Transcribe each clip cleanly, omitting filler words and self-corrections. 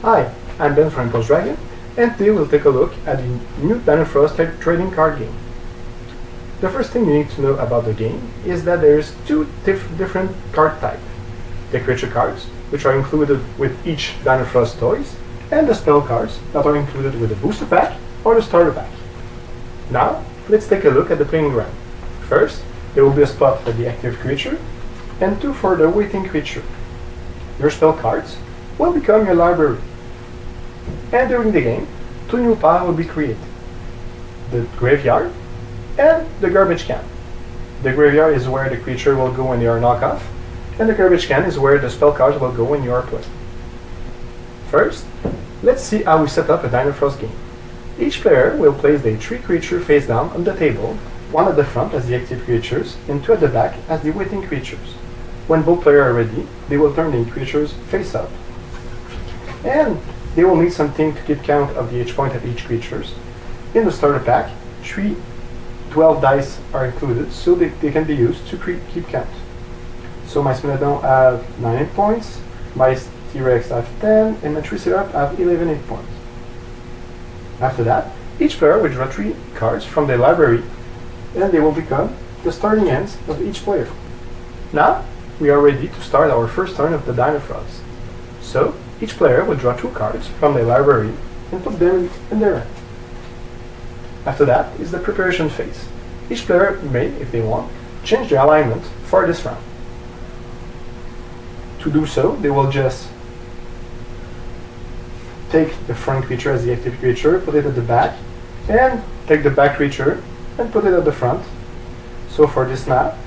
Hi, I'm Ben from Dragon, and today we'll take a look at the new Dinofroz trading card game. The first thing you need to know about the game is that there's two different card types. The creature cards, which are included with each Dinofroz toys, and the spell cards that are included with the booster pack or the starter pack. Now, let's take a look at the playing ground. First, there will be a spot for the active creature, and two for the waiting creature. Your spell cards will become your library. And during the game, two new piles will be created. The graveyard and the garbage can. The graveyard is where the creature will go when they are knocked off, and the garbage can is where the spell cards will go when you are playing. First, let's see how we set up a Dinofroz game. Each player will place their 3 creatures face down on the table, one at the front as the active creatures, and 2 at the back as the waiting creatures. When both players are ready, they will turn the creatures face up. And they will need something to keep count of the H point of each creatures. In the starter pack, 12 dice are included, so they can be used to keep count. So my Smilodon have 9 hit points, my T-Rex have 10, and my Triceratops have 11 hit points. After that, each player will draw 3 cards from their library, and they will become the starting hands of each player. Now, we are ready to start our first turn of the Dinofroz. So, each player will draw 2 cards from their library and put them in their hand. After that is the preparation phase. Each player may, if they want, change their alignment for this round. To do so, they will just take the front creature as the active creature, put it at the back, and take the back creature and put it at the front. So for this map,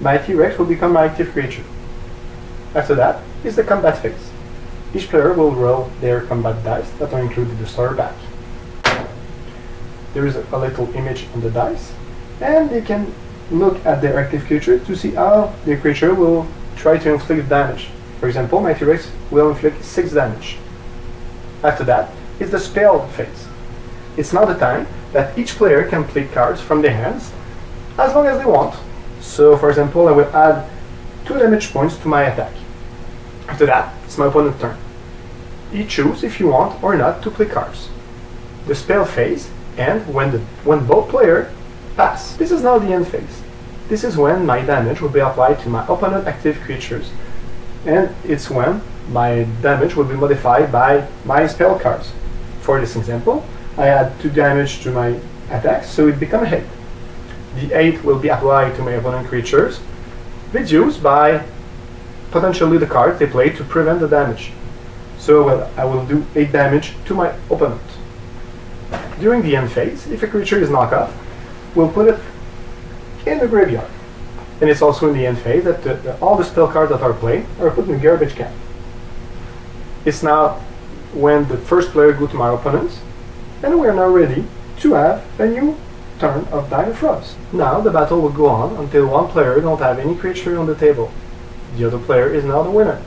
my T-Rex will become my active creature. After that is the combat phase. Each player will roll their combat dice that are included in the starter pack. There is a little image on the dice, and they can look at their active creature to see how their creature will try to inflict damage. For example, my T-Rex will inflict 6 damage. After that is the spell phase. It's now the time that each player can play cards from their hands as long as they want. So, for example, I will add 2 damage points to my attack. After that, it's my opponent's turn. You choose if you want or not to play cards. The spell phase ends when both players pass. This is now the end phase. This is when my damage will be applied to my opponent's active creatures, and it's when my damage will be modified by my spell cards. For this example, I add 2 damage to my attack, so it becomes 8. The 8 will be applied to my opponent creatures, reduced by potentially the cards they play to prevent the damage. So I will do 8 damage to my opponent. During the end phase, if a creature is knocked off, we'll put it in the graveyard. And it's also in the end phase that all the spell cards that are played are put in the garbage can. It's now when the first player goes to my opponents, and we are now ready to have a new turn of Dinofroz. Now the battle will go on until one player don't have any creature on the table. The other player is now the winner.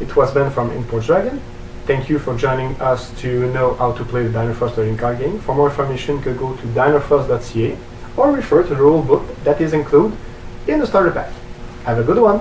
It was Ben from Dragon. Thank you for joining us to know how to play the Dinofroz trading card game. For more information, you can go to dinofroz.ca or refer to the rule book that is included in the starter pack. Have a good one!